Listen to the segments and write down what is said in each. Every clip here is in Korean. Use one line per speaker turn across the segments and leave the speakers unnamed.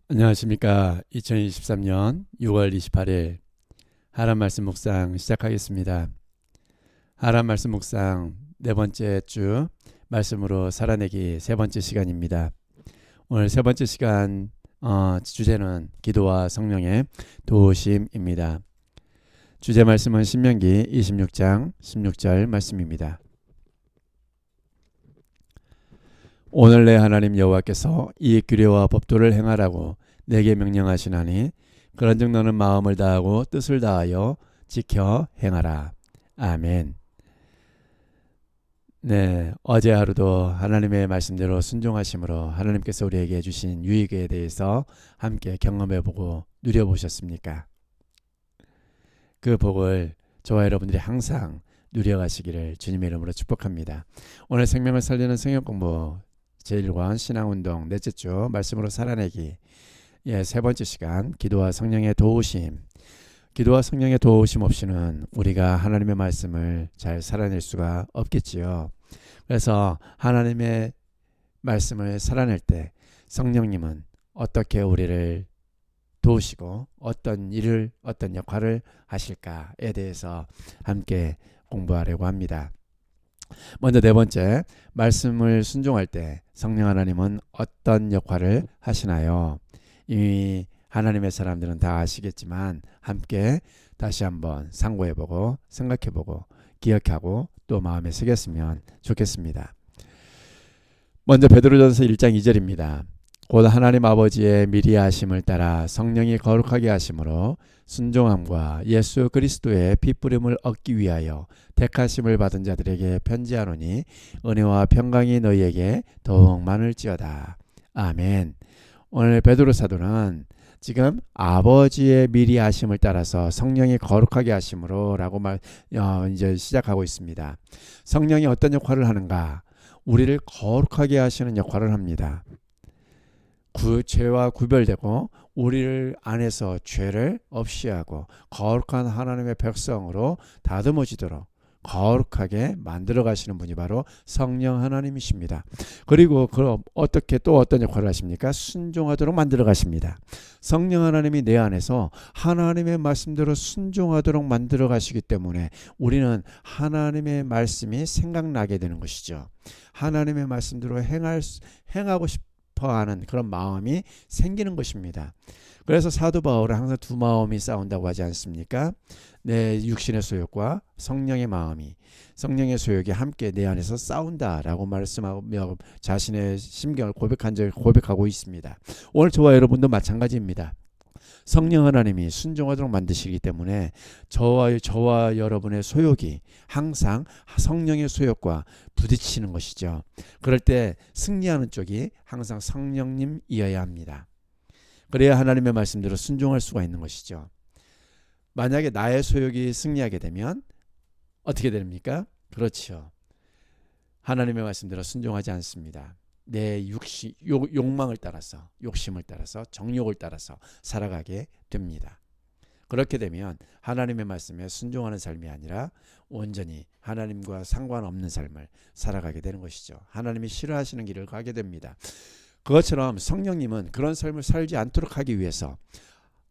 안녕하십니까. 2023년 6월 28일 하람 말씀 묵상 시작하겠습니다. 하람 말씀 묵상 네 번째 주 말씀으로 살아내기 세 번째 시간입니다. 오늘 세 번째 시간 주제는 기도와 성령의 도우심입니다. 주제 말씀은 신명기 26장 16절 말씀입니다. 오늘 내 하나님 여호와께서 이 규례와 법도를 행하라고 내게 명령하시나니 그런즉 너는 마음을 다하고 뜻을 다하여 지켜 행하라. 아멘. 네, 어제 하루도 하나님의 말씀대로 순종하심으로 하나님께서 우리에게 주신 유익에 대해서 함께 경험해보고 누려보셨습니까? 그 복을 저와 여러분들이 항상 누려가시기를 주님의 이름으로 축복합니다. 오늘 생명을 살리는 성경 공부 제1권 신앙운동 넷째 주 말씀으로 살아내기 세 번째 시간 기도와 성령의 도우심. 기도와 성령의 도우심 없이는 우리가 하나님의 말씀을 잘 살아낼 수가 없겠지요. 그래서 하나님의 말씀을 살아낼 때 성령님은 어떻게 우리를 도우시고 어떤 일을 어떤 역할을 하실까에 대해서 함께 공부하려고 합니다. 먼저 네 번째, 말씀을 순종할 때 성령 하나님은 어떤 역할을 하시나요? 이미 하나님의 사람들은 다 아시겠지만 함께 다시 한번 상고해보고 생각해보고 기억하고 또 마음에 새겼으면 좋겠습니다. 먼저 베드로전서 1장 2절입니다. 곧 하나님 아버지의 미리 하심을 따라 성령이 거룩하게 하심으로 순종함과 예수 그리스도의 핏부림을 얻기 위하여 택하심을 받은 자들에게 편지하노니 은혜와 평강이 너희에게 더욱 많을지어다. 아멘. 오늘 베드로 사도는 지금 아버지의 미리 하심을 따라서 성령이 거룩하게 하심으로 라고 이제 시작하고 있습니다. 성령이 어떤 역할을 하는가? 우리를 거룩하게 하시는 역할을 합니다. 죄와 구별되고 우리를 안에서 죄를 없이 하고 거룩한 하나님의 백성으로 다듬어지도록 거룩하게 만들어 가시는 분이 바로 성령 하나님이십니다. 그리고 그럼 어떻게 또 어떤 역할을 하십니까? 순종하도록 만들어 가십니다. 성령 하나님이 내 안에서 하나님의 말씀대로 순종하도록 만들어 가시기 때문에 우리는 하나님의 말씀이 생각나게 되는 것이죠. 하나님의 말씀대로 행하고 싶어하는 그런 마음이 생기는 것입니다. 그래서 사도 바울은 항상 두 마음이 싸운다고 하지 않습니까? 내 육신의 소욕과 성령의 마음이, 성령의 소욕이 함께 내 안에서 싸운다라고 말씀하며 자신의 심경을 고백하고 있습니다. 오늘 저와 여러분도 마찬가지입니다. 성령 하나님이 순종하도록 만드시기 때문에 저와 여러분의 소욕이 항상 성령의 소욕과 부딪히는 것이죠. 그럴 때 승리하는 쪽이 항상 성령님이어야 합니다. 그래야 하나님의 말씀대로 순종할 수가 있는 것이죠. 만약에 나의 소욕이 승리하게 되면 어떻게 됩니까? 그렇죠. 하나님의 말씀대로 순종하지 않습니다. 내 욕망을 따라서, 욕심을 따라서, 정욕을 따라서 살아가게 됩니다. 그렇게 되면 하나님의 말씀에 순종하는 삶이 아니라 온전히 하나님과 상관없는 삶을 살아가게 되는 것이죠. 하나님이 싫어하시는 길을 가게 됩니다. 그것처럼 성령님은 그런 삶을 살지 않도록 하기 위해서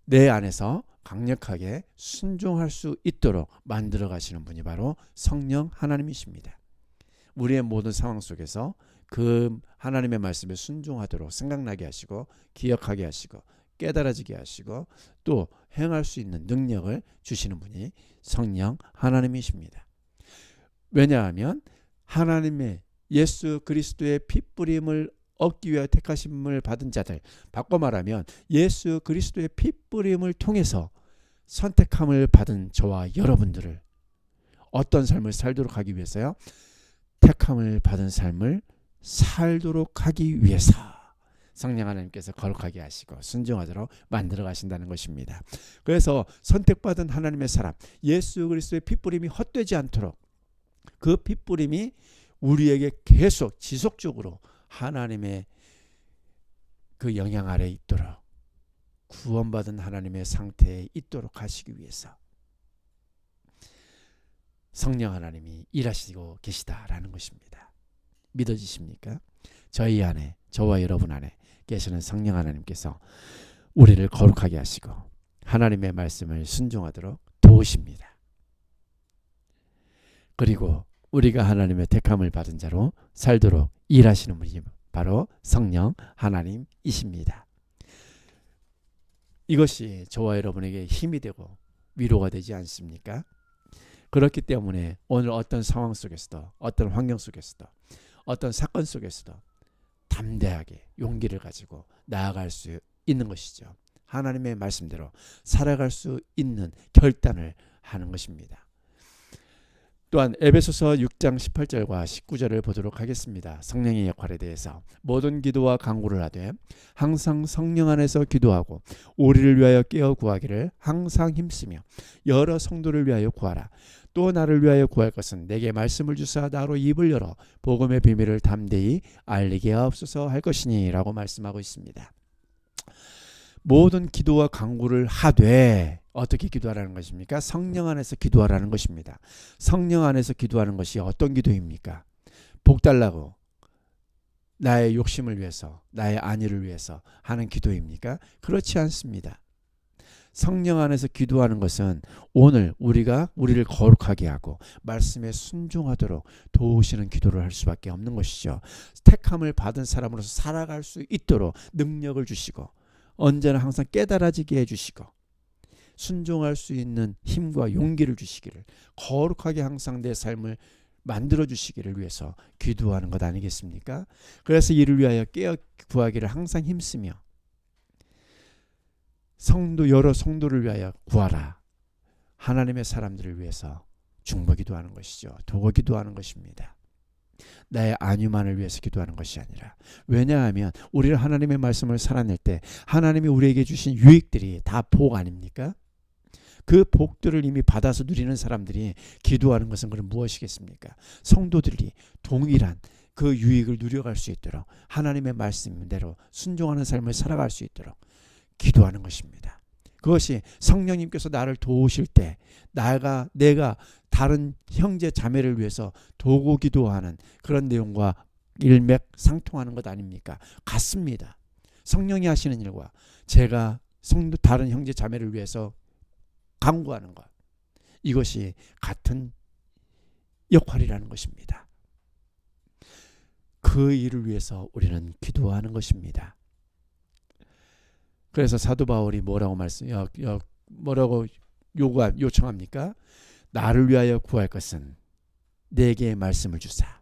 내 안에서 강력하게 순종할 수 있도록 만들어 가시는 분이 바로 성령 하나님이십니다. 우리의 모든 상황 속에서 그 하나님의 말씀에 순종하도록 생각나게 하시고 기억하게 하시고 깨달아지게 하시고 또 행할 수 있는 능력을 주시는 분이 성령 하나님이십니다. 왜냐하면 하나님의 예수 그리스도의 핏부림을 얻기 위하여 택하심을 받은 자들, 바꿔 말하면 예수 그리스도의 핏부림을 통해서 선택함을 받은 저와 여러분들을 어떤 삶을 살도록 하기 위해서요? 택함을 받은 삶을 살도록 하기 위해서 성령 하나님께서 거룩하게 하시고 순종하도록 만들어 가신다는 것입니다. 그래서 선택받은 하나님의 사람, 예수 그리스도의 핏부림이 헛되지 않도록 그 핏부림이 우리에게 계속 지속적으로 하나님의 그 영향 아래 있도록 구원받은 하나님의 상태에 있도록 하시기 위해서 성령 하나님이 일하시고 계시다라는 것입니다. 믿어지십니까? 저희 안에, 저와 여러분 안에 계시는 성령 하나님께서 우리를 거룩하게 하시고 하나님의 말씀을 순종하도록 도우십니다. 그리고 우리가 하나님의 택함을 받은 자로 살도록 일하시는 분이 바로 성령 하나님이십니다. 이것이 저와 여러분에게 힘이 되고 위로가 되지 않습니까? 그렇기 때문에 오늘 어떤 상황 속에서도, 어떤 환경 속에서도, 어떤 사건 속에서도 담대하게 용기를 가지고 나아갈 수 있는 것이죠. 하나님의 말씀대로 살아갈 수 있는 결단을 하는 것입니다. 또한 에베소서 6장 18절과 19절을 보도록 하겠습니다. 성령의 역할에 대해서 모든 기도와 간구를 하되 항상 성령 안에서 기도하고 우리를 위하여 깨어 구하기를 항상 힘쓰며 여러 성도를 위하여 구하라. 또 나를 위하여 구할 것은 내게 말씀을 주사 나로 입을 열어 복음의 비밀을 담대히 알리게 하옵소서 할 것이니 라고 말씀하고 있습니다. 모든 기도와 간구를 하되 어떻게 기도하라는 것입니까? 성령 안에서 기도하라는 것입니다. 성령 안에서 기도하는 것이 어떤 기도입니까? 복 달라고 나의 욕심을 위해서, 나의 안위를 위해서 하는 기도입니까? 그렇지 않습니다. 성령 안에서 기도하는 것은 오늘 우리가 우리를 거룩하게 하고 말씀에 순종하도록 도우시는 기도를 할 수밖에 없는 것이죠. 택함을 받은 사람으로서 살아갈 수 있도록 능력을 주시고 언제나 항상 깨달아지게 해주시고 순종할 수 있는 힘과 용기를 주시기를, 거룩하게 항상 내 삶을 만들어 주시기를 위해서 기도하는 것 아니겠습니까? 그래서 이를 위하여 깨어 구하기를 항상 힘쓰며 여러 성도를 위하여 구하라. 하나님의 사람들을 위해서 중보 기도하는 것이죠. 도고 기도하는 것입니다. 나의 안위만을 위해서 기도하는 것이 아니라, 왜냐하면 우리를 하나님의 말씀을 살아낼 때 하나님이 우리에게 주신 유익들이 다 복 아닙니까? 그 복들을 이미 받아서 누리는 사람들이 기도하는 것은 그럼 무엇이겠습니까? 성도들이 동일한 그 유익을 누려갈 수 있도록 하나님의 말씀대로 순종하는 삶을 살아갈 수 있도록 기도하는 것입니다. 그것이 성령님께서 나를 도우실 때 내가 다른 형제 자매를 위해서 도고 기도하는 그런 내용과 일맥상통하는 것 아닙니까? 같습니다. 성령이 하시는 일과 제가 다른 형제 자매를 위해서 간구하는 것, 이것이 같은 역할이라는 것입니다. 그 일을 위해서 우리는 기도하는 것입니다. 그래서 사도 바울이 뭐라고 요청합니까? 나를 위하여 구할 것은 내게 말씀을 주사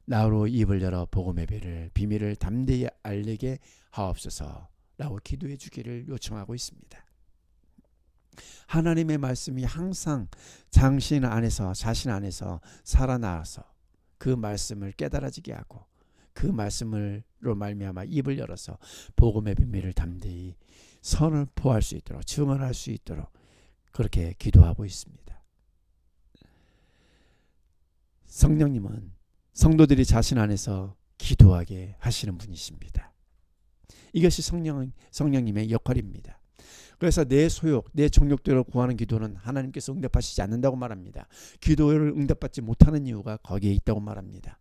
나로 입을 열어 복음의 비밀을 담대히 알리게 하옵소서 라고 기도해 주기를 요청하고 있습니다. 하나님의 말씀이 항상 자신 안에서 살아나와서 그 말씀을 깨달아지게 하고 그 말씀으로 말미암아 입을 열어서 복음의 비밀을 담대히 선포할 수 있도록, 증언할 수 있도록 그렇게 기도하고 있습니다. 성령님은 성도들이 자신 안에서 기도하게 하시는 분이십니다. 이것이 성령님의 역할입니다. 그래서 내 소욕, 내 정욕대로 구하는 기도는 하나님께서 응답하시지 않는다고 말합니다. 기도를 응답받지 못하는 이유가 거기에 있다고 말합니다.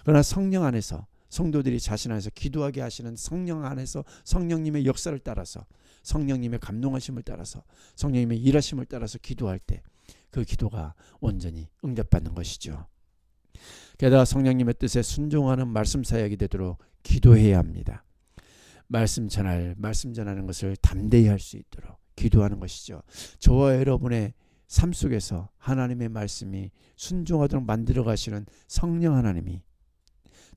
그러나 성령 안에서 성도들이 자신 안에서 기도하게 하시는 성령 안에서 성령님의 역사를 따라서, 성령님의 감동하심을 따라서, 성령님의 일하심을 따라서 기도할 때 그 기도가 온전히 응답받는 것이죠. 게다가 성령님의 뜻에 순종하는 말씀 사역이 되도록 기도해야 합니다. 말씀 전하는 것을 담대히 할 수 있도록 기도하는 것이죠. 저와 여러분의 삶 속에서 하나님의 말씀이 순종하도록 만들어 가시는 성령 하나님이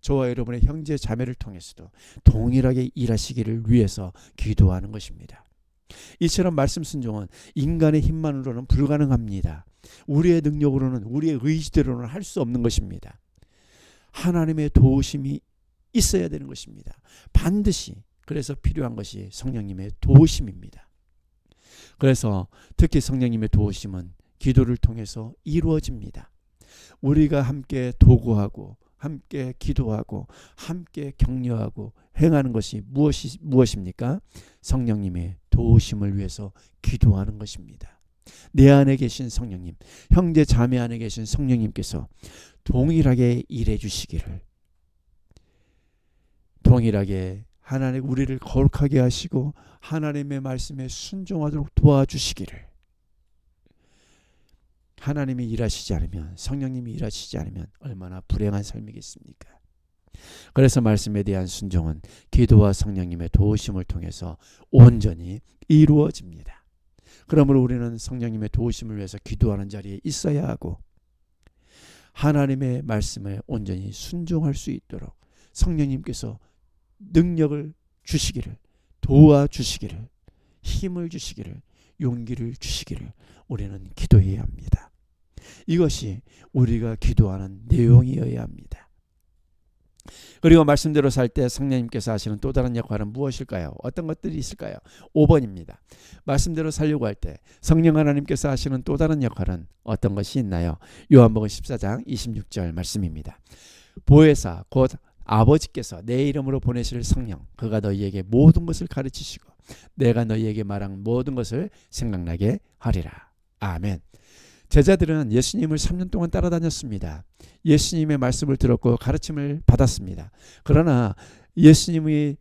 저와 여러분의 형제 자매를 통해서도 동일하게 일하시기를 위해서 기도하는 것입니다. 이처럼 말씀 순종은 인간의 힘만으로는 불가능합니다. 우리의 능력으로는, 우리의 의지대로는 할 수 없는 것입니다. 하나님의 도우심이 있어야 되는 것입니다. 반드시. 그래서 필요한 것이 성령님의 도우심입니다. 그래서 특히 성령님의 도우심은 기도를 통해서 이루어집니다. 우리가 함께 도구하고 함께 기도하고 함께 격려하고 행하는 것이 무엇입니까? 성령님의 도우심을 위해서 기도하는 것입니다. 내 안에 계신 성령님, 형제 자매 안에 계신 성령님께서 동일하게 일해 주시기를, 동일하게 하나님 우리를 거룩하게 하시고 하나님의 말씀에 순종하도록 도와주시기를. 하나님이 일하시지 않으면, 성령님이 일하시지 않으면 얼마나 불행한 삶이겠습니까? 그래서 말씀에 대한 순종은 기도와 성령님의 도우심을 통해서 온전히 이루어집니다. 그러므로 우리는 성령님의 도우심을 위해서 기도하는 자리에 있어야 하고 하나님의 말씀에 온전히 순종할 수 있도록 성령님께서 능력을 주시기를, 도와주시기를, 힘을 주시기를, 용기를 주시기를 우리는 기도해야 합니다. 이것이 우리가 기도하는 내용이어야 합니다. 그리고 말씀대로 살 때 성령님께서 하시는 또 다른 역할은 무엇일까요? 어떤 것들이 있을까요? 5번입니다. 말씀대로 살려고 할 때 성령 하나님께서 하시는 또 다른 역할은 어떤 것이 있나요? 요한복음 14장 26절 말씀입니다. 보혜사 곧 아버지께서 내 이름으로 보내실 성령, 그가 너희에게 모든 것을 가르치시고 내가 너희에게 말한 모든 것을 생각나게 하리라. 아멘. 제자들은 예수님을 3년 동안 따라다녔습니다. 예수님의 말씀을 들었고 가르침을 받았습니다. 그러나 예수님이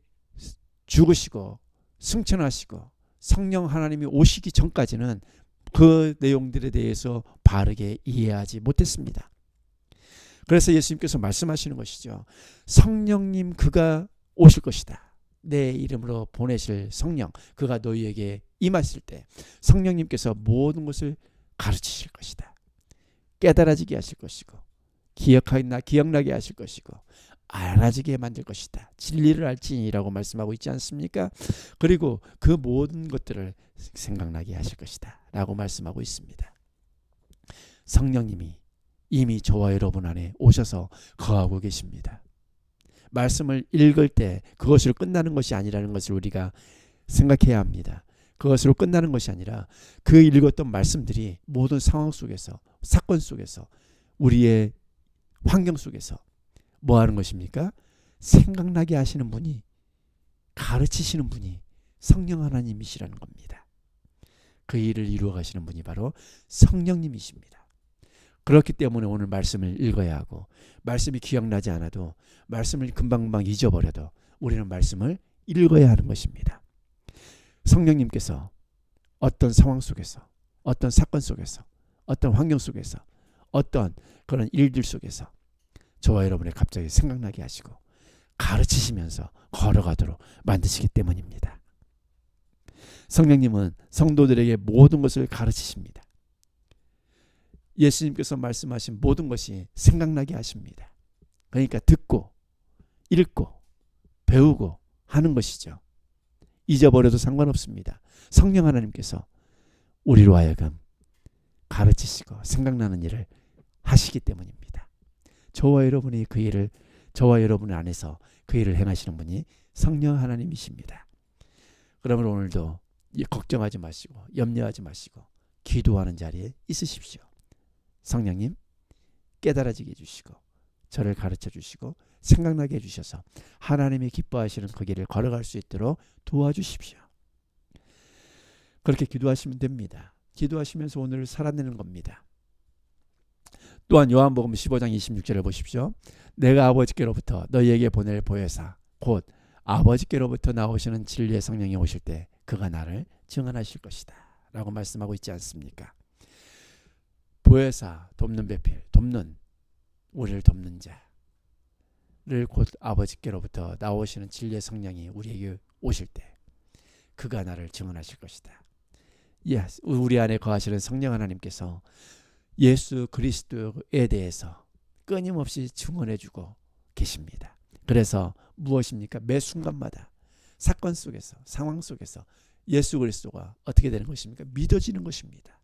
죽으시고 승천하시고 성령 하나님이 오시기 전까지는 그 내용들에 대해서 바르게 이해하지 못했습니다. 그래서 예수님께서 말씀하시는 것이죠. 성령님 그가 오실 것이다. 내 이름으로 보내실 성령, 그가 너희에게 임하실 때 성령님께서 모든 것을 가르치실 것이다. 깨달아지게 하실 것이고 기억나게 하실 것이고 알아지게 만들 것이다. 진리를 알지니라고 말씀하고 있지 않습니까? 그리고 그 모든 것들을 생각나게 하실 것이다 라고 말씀하고 있습니다. 성령님이 이미 저와 여러분 안에 오셔서 거하고 계십니다. 말씀을 읽을 때 그것으로 끝나는 것이 아니라는 것을 우리가 생각해야 합니다. 그것으로 끝나는 것이 아니라 그 읽었던 말씀들이 모든 상황 속에서, 사건 속에서, 우리의 환경 속에서 뭐 하는 것입니까? 생각나게 하시는 분이, 가르치시는 분이 성령 하나님이시라는 겁니다. 그 일을 이루어 가시는 분이 바로 성령님이십니다. 그렇기 때문에 오늘 말씀을 읽어야 하고, 말씀이 기억나지 않아도, 말씀을 금방금방 잊어버려도 우리는 말씀을 읽어야 하는 것입니다. 성령님께서 어떤 상황 속에서, 어떤 사건 속에서, 어떤 환경 속에서, 어떤 그런 일들 속에서 저와 여러분의 갑자기 생각나게 하시고 가르치시면서 걸어가도록 만드시기 때문입니다. 성령님은 성도들에게 모든 것을 가르치십니다. 예수님께서 말씀하신 모든 것이 생각나게 하십니다. 그러니까 듣고 읽고 배우고 하는 것이죠. 잊어버려도 상관없습니다. 성령 하나님께서 우리로 하여금 가르치시고 생각나는 일을 하시기 때문입니다. 저와 여러분이 그 일을, 저와 여러분 안에서 그 일을 행하시는 분이 성령 하나님이십니다. 그러면 오늘도 걱정하지 마시고 염려하지 마시고 기도하는 자리에 있으십시오. 성령님 깨달아지게 해주시고 저를 가르쳐 주시고 생각나게 해주셔서 하나님이 기뻐하시는 그 길을 걸어갈 수 있도록 도와주십시오. 그렇게 기도하시면 됩니다. 기도하시면서 오늘을 살아내는 겁니다. 또한 요한복음 15장 26절을 보십시오. 내가 아버지께로부터 너희에게 보낼 보혜사 곧 아버지께로부터 나오시는 진리의 성령이 오실 때 그가 나를 증언하실 것이다 라고 말씀하고 있지 않습니까? 보혜사, 돕는 배필, 돕는, 우리를 돕는 자를 곧 아버지께로부터 나오시는 진리의 성령이 우리에게 오실 때 그가 나를 증언하실 것이다. 우리 안에 거하시는 성령 하나님께서 예수 그리스도에 대해서 끊임없이 증언해주고 계십니다. 그래서 무엇입니까? 매 순간마다 사건 속에서, 상황 속에서 예수 그리스도가 어떻게 되는 것입니까? 믿어지는 것입니다.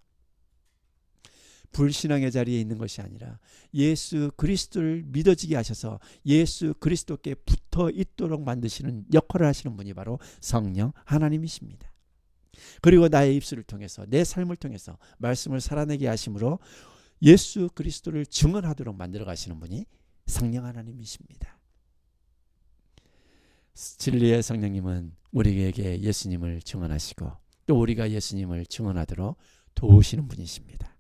불신앙의 자리에 있는 것이 아니라 예수 그리스도를 믿어지게 하셔서 예수 그리스도께 붙어 있도록 만드시는 역할을 하시는 분이 바로 성령 하나님이십니다. 그리고 나의 입술을 통해서, 내 삶을 통해서 말씀을 살아내게 하심으로 예수 그리스도를 증언하도록 만들어 가시는 분이 성령 하나님이십니다. 진리의 성령님은 우리에게 예수님을 증언하시고 또 우리가 예수님을 증언하도록 도우시는 분이십니다.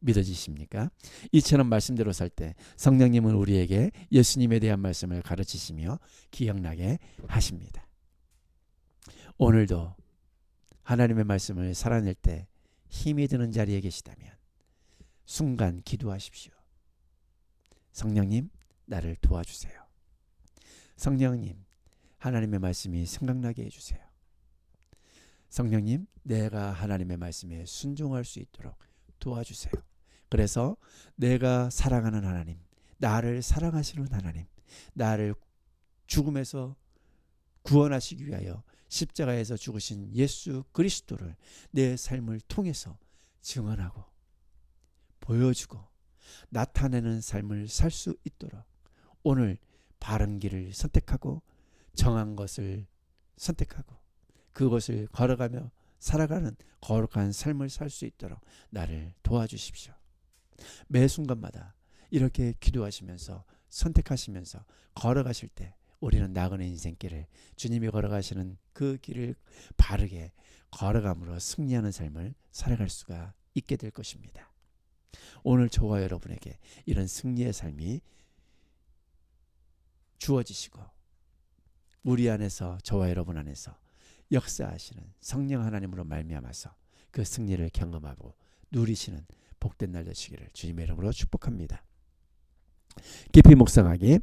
믿어지십니까? 이처럼 말씀대로 살 때 성령님은 우리에게 예수님에 대한 말씀을 가르치시며 기억나게 하십니다. 오늘도 하나님의 말씀을 살아낼 때 힘이 드는 자리에 계시다면 순간 기도하십시오. 성령님, 나를 도와주세요. 성령님, 하나님의 말씀이 생각나게 해주세요. 성령님, 내가 하나님의 말씀에 순종할 수 있도록 도와주세요. 그래서 내가 사랑하는 하나님, 나를 사랑하시는 하나님, 나를 죽음에서 구원하시기 위하여 십자가에서 죽으신 예수 그리스도를 내 삶을 통해서 증언하고 보여주고 나타내는 삶을 살 수 있도록 오늘 바른 길을 선택하고 정한 것을 선택하고 그것을 걸어가며 살아가는 거룩한 삶을 살 수 있도록 나를 도와주십시오. 매 순간마다 이렇게 기도하시면서 선택하시면서 걸어가실 때 우리는 나그네 인생길을 주님이 걸어가시는 그 길을 바르게 걸어감으로 승리하는 삶을 살아갈 수가 있게 될 것입니다. 오늘 저와 여러분에게 이런 승리의 삶이 주어지시고 우리 안에서 저와 여러분 안에서 역사하시는 성령 하나님으로 말미암아서 그 승리를 경험하고 누리시는 복된 날 되시기를 주님의 이름으로 축복합니다. 깊이 묵상하기.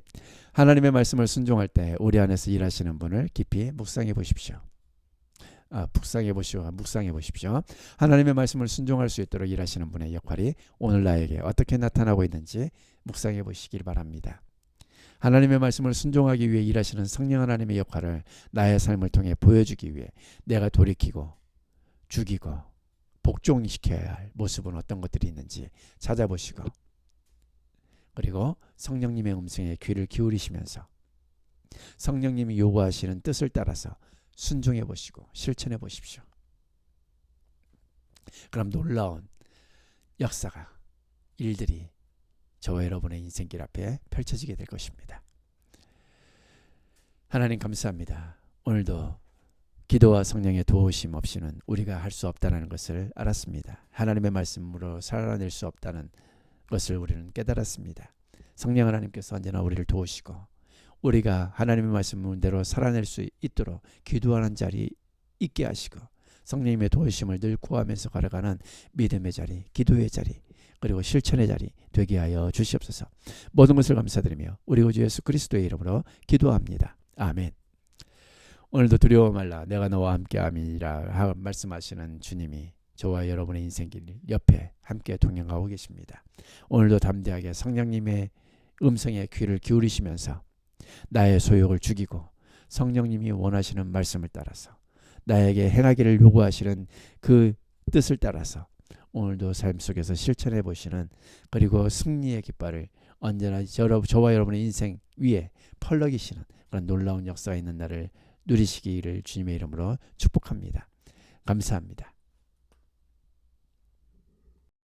하나님의 말씀을 순종할 때 우리 안에서 일하시는 분을 깊이 묵상해 보십시오. 묵상해 보십시오. 하나님의 말씀을 순종할 수 있도록 일하시는 분의 역할이 오늘 나에게 어떻게 나타나고 있는지 묵상해 보시길 바랍니다. 하나님의 말씀을 순종하기 위해 일하시는 성령 하나님의 역할을 나의 삶을 통해 보여주기 위해 내가 돌이키고 죽이고 복종시켜야 할 모습은 어떤 것들이 있는지 찾아보시고 그리고 성령님의 음성에 귀를 기울이시면서 성령님이 요구하시는 뜻을 따라서 순종해 보시고 실천해 보십시오. 그럼 놀라운 역사가 일들이 저와 여러분의 인생길 앞에 펼쳐지게 될 것입니다. 하나님 감사합니다. 오늘도 기도와 성령의 도우심 없이는 우리가 할 수 없다는 것을 알았습니다. 하나님의 말씀으로 살아낼 수 없다는 것을 우리는 깨달았습니다. 성령 하나님께서 언제나 우리를 도우시고 우리가 하나님의 말씀대로 살아낼 수 있도록 기도하는 자리 있게 하시고 성령님의 도우심을 늘 구하면서 걸어가는 믿음의 자리, 기도의 자리 그리고 실천의 자리 되게 하여 주시옵소서. 모든 것을 감사드리며 우리 구주 예수 그리스도의 이름으로 기도합니다. 아멘. 오늘도 두려워 말라 내가 너와 함께함이라 말씀하시는 주님이 저와 여러분의 인생길 옆에 함께 동행하고 계십니다. 오늘도 담대하게 성령님의 음성에 귀를 기울이시면서 나의 소욕을 죽이고 성령님이 원하시는 말씀을 따라서 나에게 행하기를 요구하시는 그 뜻을 따라서 오늘도 삶 속에서 실천해 보시는 그리고 승리의 깃발을 언제나 저와 여러분의 인생 위에 펄럭이시는 그런 놀라운 역사가 있는 날을 누리시기를 주님의 이름으로 축복합니다. 감사합니다.